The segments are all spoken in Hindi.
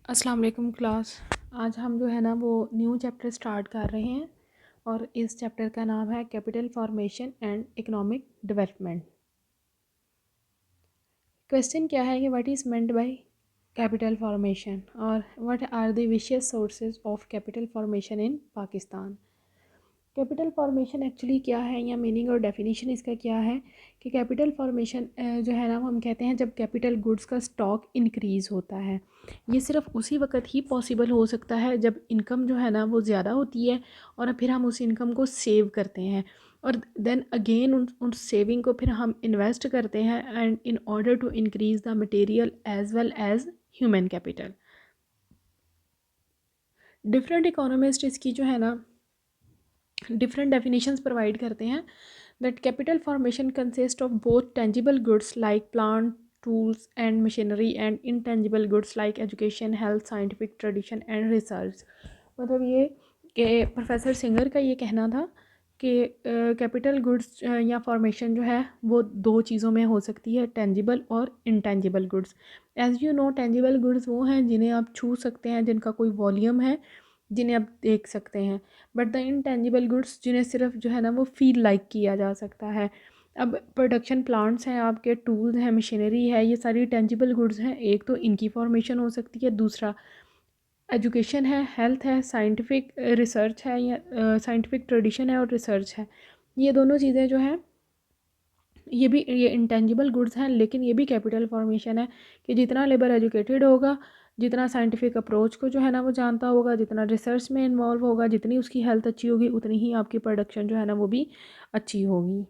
अस्सलाम वालेकुम क्लास। आज हम जो है ना वो न्यू चैप्टर स्टार्ट कर रहे हैं और इस चैप्टर का नाम है capital formation and economic development. Question क्या है कि what is meant by capital formation और what are the vicious sources of capital formation in Pakistan. Capital formation actually क्या है या मीनिंग और डेफिनेशन इसका क्या है कि कैपिटल फॉर्मेशन जो है ना वो हम कहते हैं जब कैपिटल गुड्स का स्टॉक इंक्रीज़ होता है। ये सिर्फ उसी वक्त ही पॉसिबल हो सकता है जब इनकम जो है ना वो ज़्यादा होती है और फिर हम उस इनकम को सेव करते हैं और देन अगेन उन सेविंग को फिर हम इन्वेस्ट करते हैं and in order to increase the material as well as human capital. Different economist इसकी जो है ना डिफरेंट डेफिनेशंस प्रोवाइड करते हैं that capital formation consist of both tangible goods like plant tools and machinery and intangible goods like education health scientific tradition and research. मतलब ये कि प्रोफेसर सिंगर का ये कहना था कि कैपिटल गुड्स या फॉर्मेशन जो है वो दो चीज़ों में हो सकती है, टेंजिबल और intangible goods. As you know tangible goods वो हैं जिन्हें आप छू सकते हैं, जिनका कोई वॉल्यूम है, जिन्हें आप देख सकते हैं। बट द इनटेंजिबल गुड्स जिन्हें सिर्फ जो है ना वो फील लाइक किया जा सकता है। अब प्रोडक्शन प्लांट्स हैं, आपके टूल्स हैं, मशीनरी है, ये सारी टेंजिबल गुड्स हैं। एक तो इनकी फॉर्मेशन हो सकती है, दूसरा एजुकेशन है, हेल्थ है, साइंटिफिक रिसर्च है या साइंटिफिक ट्रेडिशन है और रिसर्च है। ये दोनों चीज़ें जो हैं ये इंटेंजिबल गुड्स हैं, लेकिन ये भी कैपिटल फॉर्मेशन है कि जितना लेबर एजुकेटेड होगा, जितना साइंटिफिक अप्रोच को जो है ना वो जानता होगा, जितना रिसर्च में इन्वॉल्व होगा, जितनी उसकी हेल्थ अच्छी होगी, उतनी ही आपकी प्रोडक्शन जो है ना वो भी अच्छी होगी।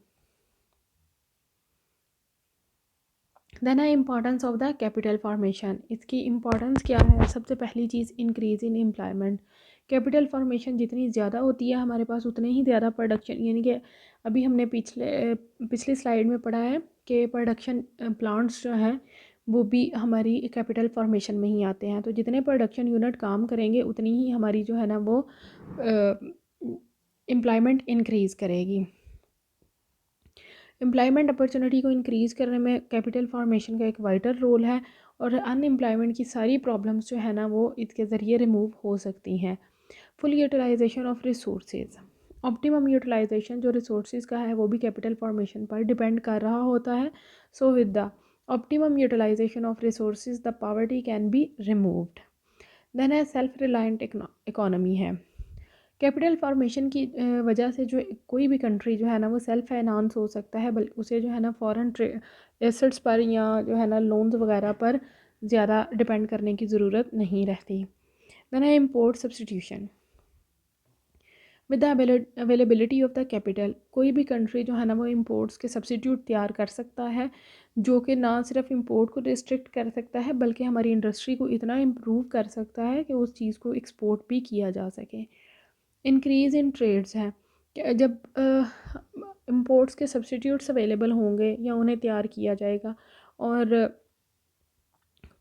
देन है importance of the capital formation. इसकी इम्पॉर्टेंस क्या है? सबसे पहली चीज़ increase in employment. Capital formation जितनी ज़्यादा होती है हमारे पास उतने ही ज़्यादा प्रोडक्शन, यानी कि अभी हमने पिछली स्लाइड में पढ़ा है कि प्रोडक्शन प्लांट्स जो हैं वो भी हमारी कैपिटल फॉर्मेशन में ही आते हैं। तो जितने प्रोडक्शन यूनिट काम करेंगे उतनी ही हमारी जो है ना वो एम्प्लॉयमेंट इंक्रीज़ करेगी। एम्प्लॉयमेंट अपॉर्चुनिटी को इंक्रीज़ करने में कैपिटल फॉर्मेशन का एक वाइटल रोल है और अनएम्प्लॉयमेंट की सारी प्रॉब्लम्स जो है ना वो इसके ज़रिए रिमूव हो सकती हैं। Full utilization of resources. Optimum utilization जो रिसोर्सेज का है वो भी कैपिटल फॉर्मेशन पर डिपेंड कर रहा होता है। So with the optimum utilization of resources the poverty can be removed. Then है सेल्फ रिलायंट इकोनॉमी है। कैपिटल फॉर्मेशन की वजह से जो कोई भी कंट्री जो है ना वो सेल्फ फाइनेंस हो सकता है, बल्कि उसे जो है ना फॉरेन एसेट्स पर या जो है ना लोन्स वगैरह पर ज़्यादा डिपेंड करने की ज़रूरत नहीं रहती। देन है import substitution. With the availability of the capital कोई भी कंट्री जो है ना वो इम्पोर्ट्स के सब्सटीट्यूट तैयार कर सकता है, जो कि ना सिर्फ इम्पोर्ट को रिस्ट्रिक्ट कर सकता है बल्कि हमारी इंडस्ट्री को इतना इम्प्रूव कर सकता है कि उस चीज़ को एक्सपोर्ट भी किया जा सके। इंक्रीज़ इन ट्रेड्स है कि जब इंपोर्ट्स के सब्स्टिट्यूट्स अवेलेबल होंगे या उन्हें तैयार किया जाएगा और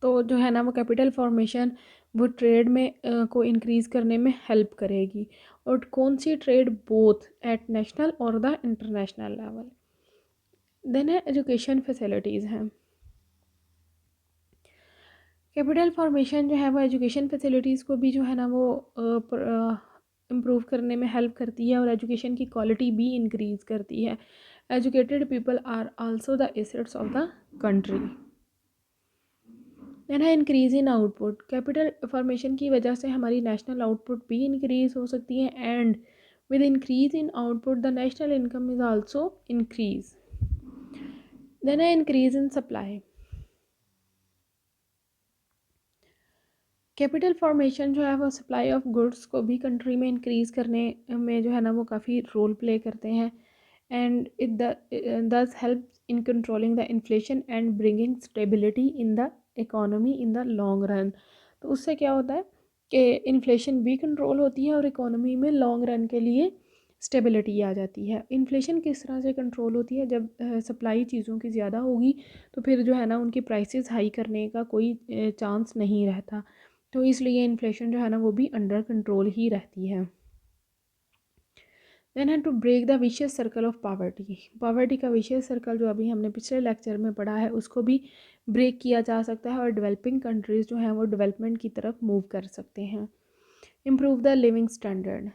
तो जो है ना वो कैपिटल फॉर्मेशन वो ट्रेड में को इंक्रीज़ करने में हेल्प करेगी। और कौन सी ट्रेड? बोथ एट नेशनल और द इंटरनेशनल लेवल। देन है एजुकेशन फैसिलिटीज़ हैं। कैपिटल फॉर्मेशन जो है वो एजुकेशन फैसिलिटीज़ को भी जो है ना वो इम्प्रूव करने में हेल्प करती है और एजुकेशन की क्वालिटी भी इंक्रीज़ करती है। Educated people are also the assets of the country. Then है increase in output. Capital formation की वजह से हमारी नेशनल आउटपुट भी इंक्रीज़ हो सकती है and with increase in output the national income is also increase. Then है increase in supply. Capital formation जो है वो सप्लाई ऑफ गुड्स को भी कंट्री में इंक्रीज़ करने में जो है ना वो काफ़ी रोल प्ले करते हैं एंड इट दस help in controlling the inflation and bringing stability in the economy in the long run. तो उससे क्या होता है कि इन्फ्लेशन भी कंट्रोल होती है और इकोनॉमी में लॉन्ग रन के लिए स्टेबिलिटी आ जाती है। इन्फ्लेशन किस तरह से कंट्रोल होती है? जब सप्लाई चीज़ों की ज़्यादा होगी तो फिर जो है ना उनकी प्राइसेस हाई करने का कोई चांस नहीं रहता, तो इसलिए इन्फ्लेशन जो है ना वो भी अंडर कंट्रोल ही रहती है। देन है to break the vicious circle of poverty. Poverty का विशियस सर्कल जो अभी हमने पिछले लेक्चर में पढ़ा है उसको भी ब्रेक किया जा सकता है और डेवलपिंग कंट्रीज़ जो हैं वो डेवलपमेंट की तरफ मूव कर सकते हैं। Improve the living standard.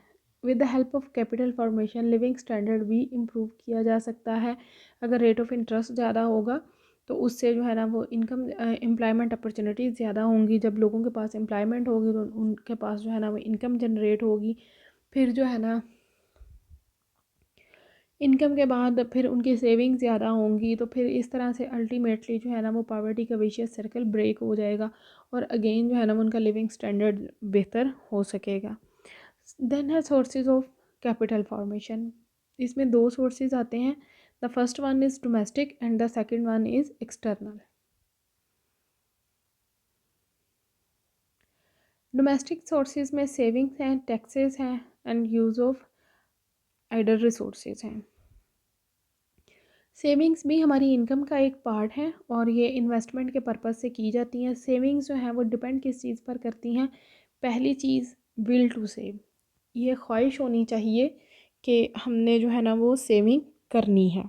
With the help of capital formation living standard भी इम्प्रूव किया जा सकता है। अगर रेट ऑफ इंटरेस्ट ज़्यादा होगा तो उससे जो है ना वो इनकम एम्प्लॉयमेंट अपॉर्चुनिटीज़ ज़्यादा होंगी। जब लोगों के पास एम्प्लॉयमेंट होगी तो उनके पास जो है ना वो इनकम जनरेट होगी। फिर जो है ना इनकम के बाद फिर उनकी सेविंग ज़्यादा होंगी, तो फिर इस तरह से अल्टीमेटली जो है ना वो पॉवर्टी का विशियस सर्कल ब्रेक हो जाएगा और अगेन जो है ना उनका लिविंग स्टैंडर्ड बेहतर हो सकेगा। देन है सोर्सेज ऑफ कैपिटल फॉर्मेशन। इसमें दो सोर्सेज आते हैं। The first one is domestic and the second one is external. Domestic sources में सेविंग्स हैं, टैक्सेस हैं and use of idle resources हैं। सेविंग्स भी हमारी इनकम का एक पार्ट है और ये इन्वेस्टमेंट के पर्पज़ से की जाती हैं। सेविंग्स जो हैं वो डिपेंड किस चीज़ पर करती हैं? पहली चीज़ विल टू सेव, ये ख्वाहिश होनी चाहिए कि हमने जो है ना वो सेविंग करनी है।